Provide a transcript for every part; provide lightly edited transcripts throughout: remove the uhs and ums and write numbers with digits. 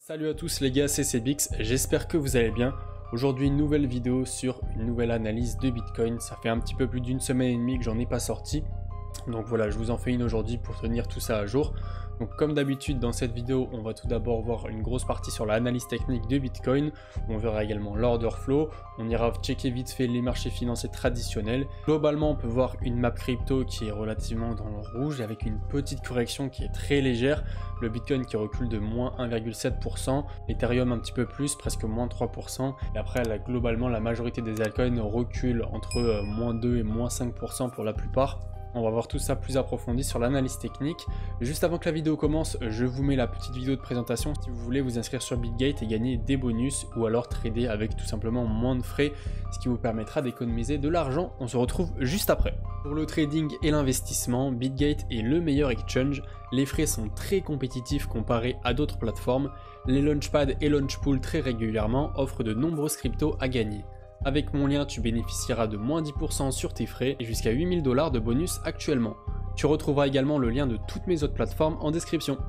Salut à tous les gars, c'est Cbix, j'espère que vous allez bien. Aujourd'hui une nouvelle vidéo sur une nouvelle analyse de Bitcoin. Ça fait un petit peu plus d'une semaine et demie que j'en ai pas sorti. Donc voilà, je vous en fais une aujourd'hui pour tenir tout ça à jour. Donc comme d'habitude dans cette vidéo, on va tout d'abord voir une grosse partie sur l'analyse technique de Bitcoin. On verra également l'order flow. On ira checker vite fait les marchés financiers traditionnels. Globalement, on peut voir une map crypto qui est relativement dans le rouge avec une petite correction qui est très légère. Le Bitcoin qui recule de moins 1,7%, l'Ethereum un petit peu plus, presque moins 3%. Et après, là, globalement, la majorité des altcoins reculent entre moins 2 et moins 5% pour la plupart. On va voir tout ça plus approfondi sur l'analyse technique. Juste avant que la vidéo commence, je vous mets la petite vidéo de présentation si vous voulez vous inscrire sur Bitgate et gagner des bonus ou alors trader avec tout simplement moins de frais, ce qui vous permettra d'économiser de l'argent. On se retrouve juste après. Pour le trading et l'investissement, Bitgate est le meilleur exchange. Les frais sont très compétitifs comparés à d'autres plateformes. Les launchpads et launchpools très régulièrement offrent de nombreuses cryptos à gagner. Avec mon lien, tu bénéficieras de moins 10% sur tes frais et jusqu'à 8000 $ de bonus actuellement. Tu retrouveras également le lien de toutes mes autres plateformes en description.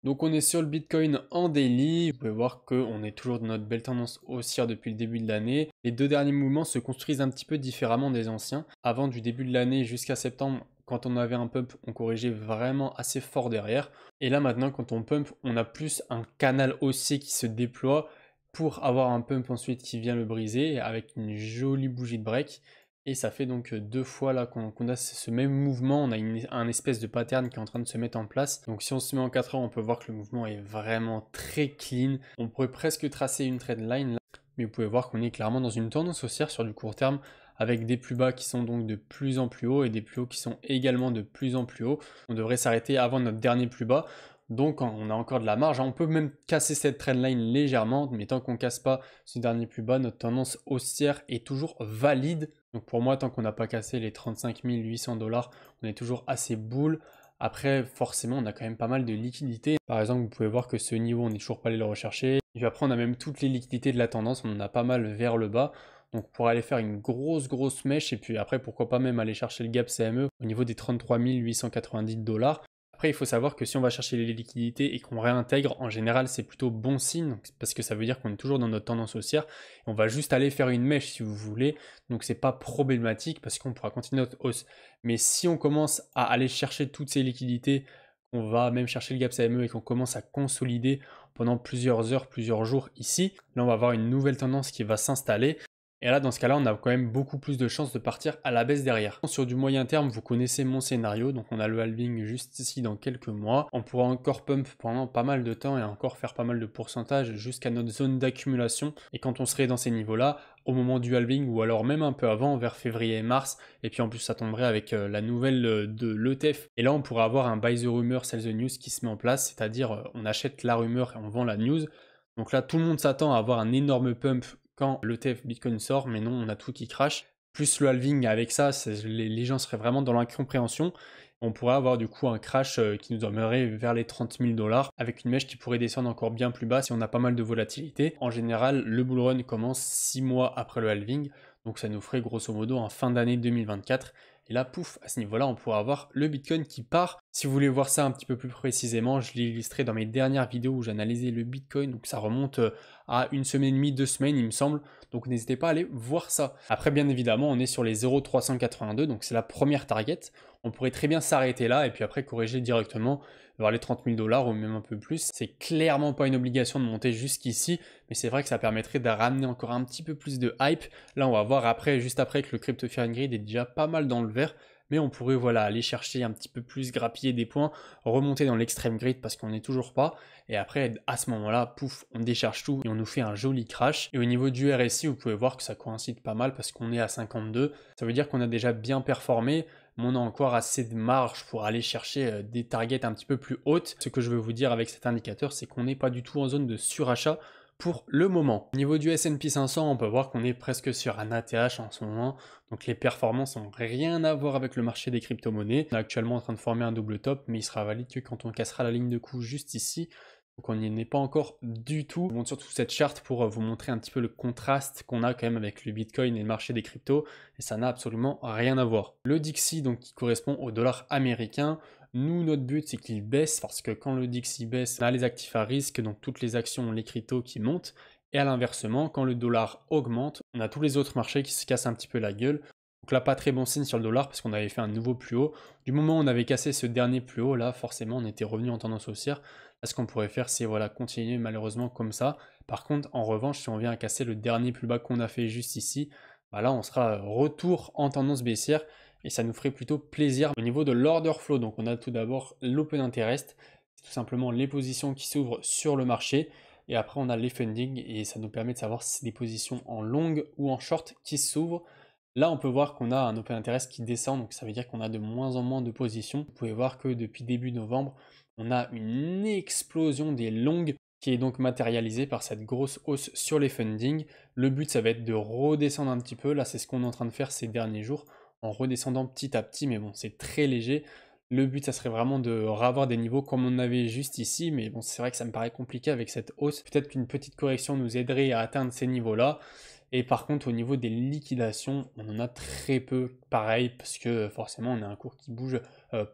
Donc on est sur le Bitcoin en daily. Vous pouvez voir qu'on est toujours dans notre belle tendance haussière depuis le début de l'année. Les deux derniers mouvements se construisent un petit peu différemment des anciens. Avant du début de l'année jusqu'à septembre, quand on avait un pump, on corrigeait vraiment assez fort derrière. Et là maintenant, quand on pump, on a plus un canal haussier qui se déploie pour avoir un pump ensuite qui vient le briser avec une jolie bougie de break. Et ça fait donc deux fois là qu'on a ce même mouvement, on a un espèce de pattern qui est en train de se mettre en place. Donc si on se met en 4 heures, on peut voir que le mouvement est vraiment très clean. On pourrait presque tracer une trendline là, mais vous pouvez voir qu'on est clairement dans une tendance haussière sur du court terme avec des plus bas qui sont donc de plus en plus hauts et des plus hauts qui sont également de plus en plus hauts. On devrait s'arrêter avant notre dernier plus bas. Donc on a encore de la marge, on peut même casser cette trendline légèrement, mais tant qu'on ne casse pas ce dernier plus bas, notre tendance haussière est toujours valide. Donc pour moi, tant qu'on n'a pas cassé les 35 800 $, on est toujours assez bull. Après, forcément, on a quand même pas mal de liquidités. Par exemple, vous pouvez voir que ce niveau, on n'est toujours pas allé le rechercher. Et puis après, on a même toutes les liquidités de la tendance, on en a pas mal vers le bas. Donc pour aller faire une grosse mèche, et puis après, pourquoi pas même aller chercher le gap CME au niveau des 33 890 $. Après, il faut savoir que si on va chercher les liquidités et qu'on réintègre, en général, c'est plutôt bon signe, parce que ça veut dire qu'on est toujours dans notre tendance haussière. On va juste aller faire une mèche si vous voulez, donc c'est pas problématique parce qu'on pourra continuer notre hausse. Mais si on commence à aller chercher toutes ces liquidités, on va même chercher le gap CME et qu'on commence à consolider pendant plusieurs heures, plusieurs jours ici, là on va avoir une nouvelle tendance qui va s'installer. Et là, dans ce cas-là, on a quand même beaucoup plus de chances de partir à la baisse derrière. Sur du moyen terme, vous connaissez mon scénario, donc on a le halving juste ici dans quelques mois. On pourra encore pump pendant pas mal de temps et encore faire pas mal de pourcentage jusqu'à notre zone d'accumulation. Et quand on serait dans ces niveaux-là, au moment du halving ou alors même un peu avant, vers février et mars, et puis en plus ça tomberait avec la nouvelle de l'ETF. Et là, on pourra avoir un buy the rumor, sell the news qui se met en place, c'est-à-dire on achète la rumeur et on vend la news. Donc là, tout le monde s'attend à avoir un énorme pump quand l'ETF Bitcoin sort, mais non, on a tout qui crache. Plus le halving avec ça, les gens seraient vraiment dans l'incompréhension. On pourrait avoir du coup un crash qui nous emmènerait vers les 30 000 $, avec une mèche qui pourrait descendre encore bien plus bas si on a pas mal de volatilité. En général, le bull run commence 6 mois après le halving, donc ça nous ferait grosso modo en fin d'année 2024. Et là, pouf, à ce niveau-là, on pourra avoir le Bitcoin qui part. Si vous voulez voir ça un petit peu plus précisément, je l'ai illustré dans mes dernières vidéos où j'analysais le Bitcoin. Donc ça remonte à une semaine et demie, 2 semaines, il me semble. Donc n'hésitez pas à aller voir ça. Après, bien évidemment, on est sur les 0,382, donc c'est la première target. On pourrait très bien s'arrêter là et puis après corriger directement vers les 30 000 $ ou même un peu plus. C'est clairement pas une obligation de monter jusqu'ici, mais c'est vrai que ça permettrait de ramener encore un petit peu plus de hype. Là, on va voir après, juste après, que le Crypto Fear and Greed est déjà pas mal dans le vert. Mais on pourrait voilà, aller chercher un petit peu plus, grappiller des points, remonter dans l'extrême grid parce qu'on n'est toujours pas. Et après, à ce moment-là, pouf, on décharge tout et on nous fait un joli crash. Et au niveau du RSI, vous pouvez voir que ça coïncide pas mal parce qu'on est à 52. Ça veut dire qu'on a déjà bien performé, mais on a encore assez de marge pour aller chercher des targets un petit peu plus hautes. Ce que je veux vous dire avec cet indicateur, c'est qu'on n'est pas du tout en zone de surachat pour le moment. Au niveau du S&P 500, on peut voir qu'on est presque sur un ATH en ce moment, donc les performances n'ont rien à voir avec le marché des crypto-monnaies. On est actuellement en train de former un double top, mais il sera valide que quand on cassera la ligne de coup juste ici. Donc on n'y est pas encore du tout. Je montre surtout cette charte pour vous montrer un petit peu le contraste qu'on a quand même avec le Bitcoin et le marché des cryptos, et ça n'a absolument rien à voir. Le DXY, donc qui correspond au dollar américain, Nous, notre but, c'est qu'il baisse parce que quand le DIX il baisse, on a les actifs à risque, donc toutes les actions, les cryptos qui montent. Et à l'inversement, quand le dollar augmente, on a tous les autres marchés qui se cassent un petit peu la gueule. Donc là, pas très bon signe sur le dollar parce qu'on avait fait un nouveau plus haut. Du moment où on avait cassé ce dernier plus haut, là, forcément, on était revenu en tendance haussière. Là, ce qu'on pourrait faire, c'est voilà, continuer malheureusement comme ça. Par contre, en revanche, si on vient à casser le dernier plus bas qu'on a fait juste ici, bah là, on sera retour en tendance baissière. Et ça nous ferait plutôt plaisir au niveau de l'order flow. Donc on a tout d'abord l'open interest, c'est tout simplement les positions qui s'ouvrent sur le marché. Et après on a les funding et ça nous permet de savoir si c'est des positions en long ou en short qui s'ouvrent. Là on peut voir qu'on a un open interest qui descend, donc ça veut dire qu'on a de moins en moins de positions. Vous pouvez voir que depuis début novembre, on a une explosion des longues qui est donc matérialisée par cette grosse hausse sur les funding. Le but ça va être de redescendre un petit peu, là c'est ce qu'on est en train de faire ces derniers jours, en redescendant petit à petit, mais bon, c'est très léger. Le but, ça serait vraiment de revoir des niveaux comme on avait juste ici, mais bon, c'est vrai que ça me paraît compliqué avec cette hausse. Peut-être qu'une petite correction nous aiderait à atteindre ces niveaux-là. Et par contre, au niveau des liquidations, on en a très peu, pareil, parce que forcément, on a un cours qui bouge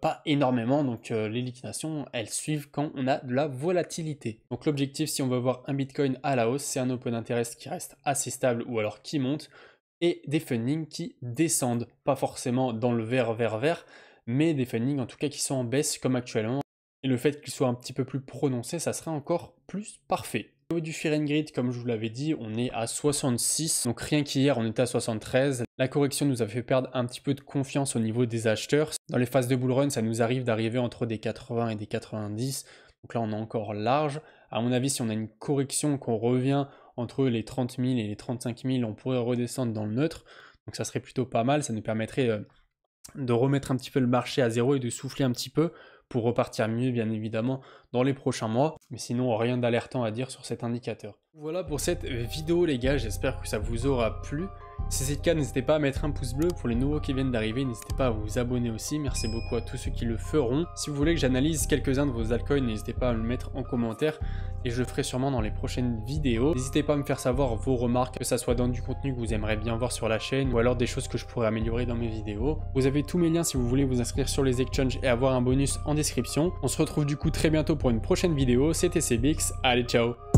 pas énormément, donc les liquidations, elles suivent quand on a de la volatilité. Donc l'objectif, si on veut voir un Bitcoin à la hausse, c'est un open interest qui reste assez stable ou alors qui monte, et des fundings qui descendent, pas forcément dans le vert, mais des fundings en tout cas qui sont en baisse comme actuellement. Et le fait qu'ils soient un petit peu plus prononcés, ça serait encore plus parfait. Au niveau du Fear and Greed, comme je vous l'avais dit, on est à 66, donc rien qu'hier on était à 73. La correction nous a fait perdre un petit peu de confiance au niveau des acheteurs. Dans les phases de bull run, ça nous arrive d'arriver entre des 80 et des 90, donc là on est encore large. À mon avis, si on a une correction, qu'on revient entre les 30 000 et les 35 000, on pourrait redescendre dans le neutre. Donc ça serait plutôt pas mal, ça nous permettrait de remettre un petit peu le marché à zéro et de souffler un petit peu pour repartir mieux, bien évidemment, dans les prochains mois. Mais sinon, rien d'alertant à dire sur cet indicateur. Voilà pour cette vidéo, les gars, j'espère que ça vous aura plu. Si c'est le cas, n'hésitez pas à mettre un pouce bleu. Pour les nouveaux qui viennent d'arriver, n'hésitez pas à vous abonner aussi. Merci beaucoup à tous ceux qui le feront. Si vous voulez que j'analyse quelques-uns de vos altcoins, n'hésitez pas à me le mettre en commentaire et je le ferai sûrement dans les prochaines vidéos. N'hésitez pas à me faire savoir vos remarques, que ça soit dans du contenu que vous aimeriez bien voir sur la chaîne ou alors des choses que je pourrais améliorer dans mes vidéos. Vous avez tous mes liens si vous voulez vous inscrire sur les exchanges et avoir un bonus en description. On se retrouve du coup très bientôt pour une prochaine vidéo. C'était CBX, allez ciao!